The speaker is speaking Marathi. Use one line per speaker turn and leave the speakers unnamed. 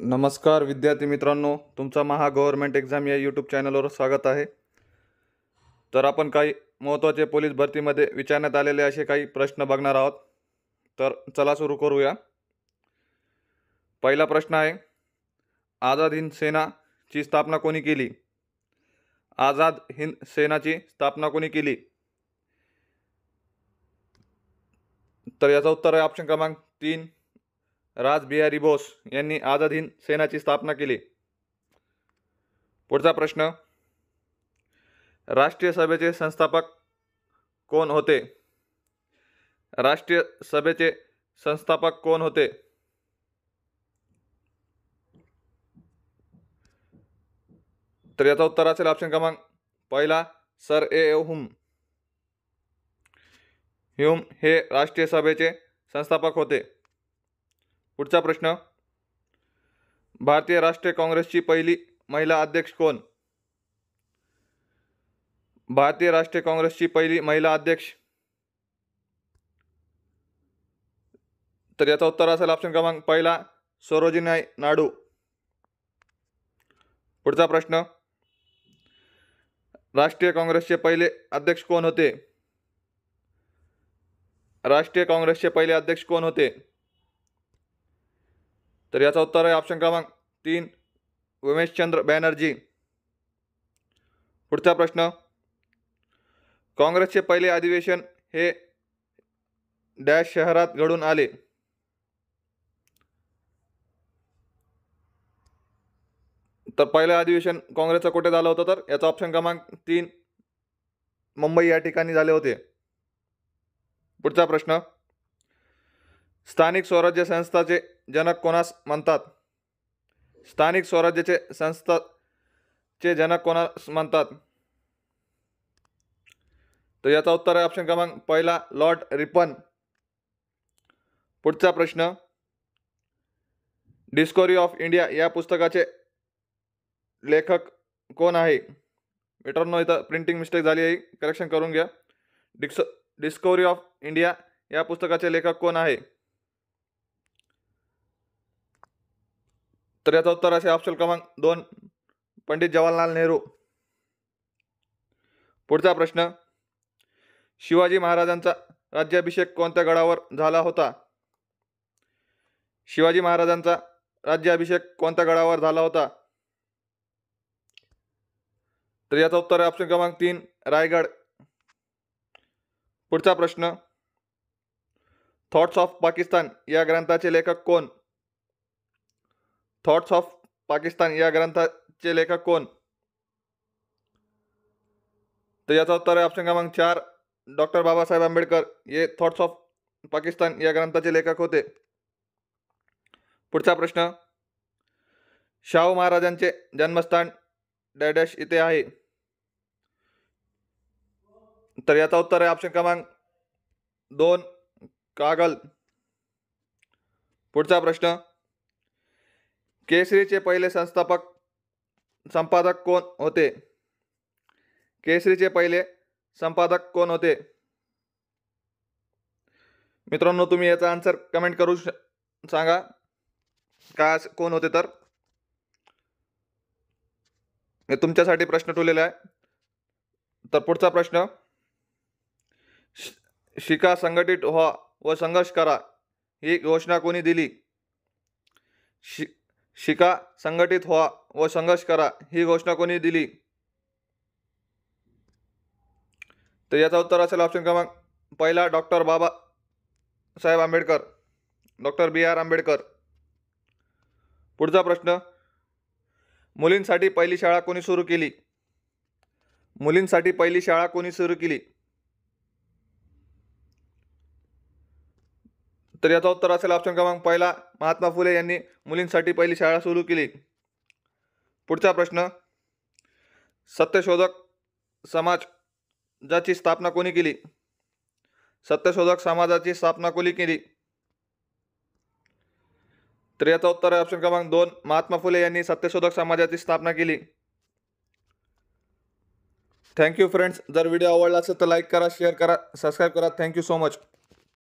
नमस्कार विद्यार्थी मित्रांनो, तुमचा महा गव्हर्नमेंट एक्झाम या यूट्यूब चॅनलवर स्वागत आहे। तर आपण काही महत्त्वाचे पोलीस भरतीमध्ये विचारण्यात आलेले असे काही प्रश्न बघणार आहोत। तर चला सुरू करूया। पहिला प्रश्न आहे, आझाद हिंद सेनाची स्थापना कोणी केली? आझाद हिंद सेनाची स्थापना कोणी केली? तर याचं उत्तर आहे ऑप्शन क्रमांक 3, रासबिहारी बोस यांनी आझाद हिंद सेनाची स्थापना केली। पुढचा प्रश्न, राष्ट्रीय सभेचे संस्थापक कोण होते? राष्ट्रीय सभेचे संस्थापक कोण होते? तर याचा उत्तर असेल ऑप्शन क्रमांक पहिला, सर ए ह्यूम। ह्यूम हे राष्ट्रीय सभेचे संस्थापक होते। पुढचा प्रश्न, भारतीय राष्ट्रीय काँग्रेसची पहिली महिला अध्यक्ष कोण? भारतीय राष्ट्रीय काँग्रेसची पहिली महिला अध्यक्ष? तर याचा उत्तर असेल ऑप्शन क्रमांक पहिला, सरोजिनी नायडू। पुढचा प्रश्न, राष्ट्रीय काँग्रेसचे पहिले अध्यक्ष कोण होते? राष्ट्रीय काँग्रेसचे पहिले अध्यक्ष कोण होते? तर याचा उत्तर आहे ऑप्शन क्रमांक 3, उमेशचंद्र बॅनर्जी। पुढचा प्रश्न, काँग्रेसचे पहिले अधिवेशन हे डॅश शहरात घडून आले? तर पहिले अधिवेशन काँग्रेसचं कुठे झालं होतं? तर याचा ऑप्शन क्रमांक 3, मुंबई या ठिकाणी झाले होते। पुढचा प्रश्न, स्थानिक स्वराज्य संस्थाचे जनक कोणास म्हणतात? स्थानिक स्वराज्याचे संस्थाचे जनक कोणास म्हणतात? तर याचा उत्तर आहे ऑप्शन क्रमांक पहिला, लॉर्ड रिपन। पुढचा प्रश्न, डिस्कव्हरी ऑफ इंडिया या पुस्तकाचे लेखक कोण आहे? मित्रांनो, इथं प्रिंटिंग मिस्टेक झाली आहे, करेक्शन करून घ्या। डिस्कव्हरी ऑफ इंडिया या पुस्तकाचे लेखक कोण आहे? तर याचं उत्तर असे ऑप्शन क्रमांक 2, पंडित जवाहरलाल नेहरू। पुढचा प्रश्न, शिवाजी महाराजांचा राज्याभिषेक कोणत्या गडावर झाला होता? शिवाजी महाराजांचा राज्याभिषेक कोणत्या गडावर झाला होता? तर याचं उत्तर आहे ऑप्शन क्रमांक 3, रायगड। पुढचा प्रश्न, थॉट्स ऑफ पाकिस्तान या ग्रंथाचे लेखक कोण? थॉट्स ऑफ पाकिस्तान या ग्रंथाचे लेखक कोण? तर याचा उत्तर आहे ऑप्शन क्रमांक 4, डॉक्टर बाबासाहेब आंबेडकर हे थॉट्स ऑफ पाकिस्तान या ग्रंथाचे लेखक होते। पुढचा प्रश्न, शाहू महाराजांचे जन्मस्थान डॅश इथे आहे? तर याचा उत्तर आहे ऑप्शन क्रमांक 2, कागल। पुढचा प्रश्न, केसरीचे पहिले संपादक कोण होते? केसरीचे पहिले संपादक कोण होते? मित्रांनो, तुम्ही याचा आन्सर कमेंट करून सांगा का कोण होते। तर मी तुमच्यासाठी प्रश्न ठेवलेला आहे। तर पुढचा प्रश्न, शिका संघटित व्हा व संघर्ष करा ही घोषणा कोणी दिली? शिका संघटित व्हा व संघर्ष करा ही घोषणा कोणी दिली? तर याचा उत्तर असेल ऑप्शन क्रमांक पहिला, doctor Babasaheb Ambedkar, doctor BR Ambedkar. पुढचा प्रश्न, मुलींसाठी पहिली शाळा कोणी सुरू केली? मुलींसाठी पहिली शाळा कोणी सुरू केली? तर याचा उत्तर असेल ऑप्शन क्रमांक पहिला, महात्मा फुले यांनी मुलींसाठी पहिली शाळा सुरू केली। पुढचा प्रश्न, सत्यशोधक समाजाची स्थापना कोणी केली? सत्यशोधक समाजाची स्थापना कोणी केली? तर याचं उत्तर आहे ऑप्शन क्रमांक 2, महात्मा फुले यांनी सत्यशोधक समाजाची स्थापना केली। थँक्यू फ्रेंड्स, जर व्हिडिओ आवडला असेल तर लाईक करा, शेअर करा, सबस्क्राईब करा। Thank you so much.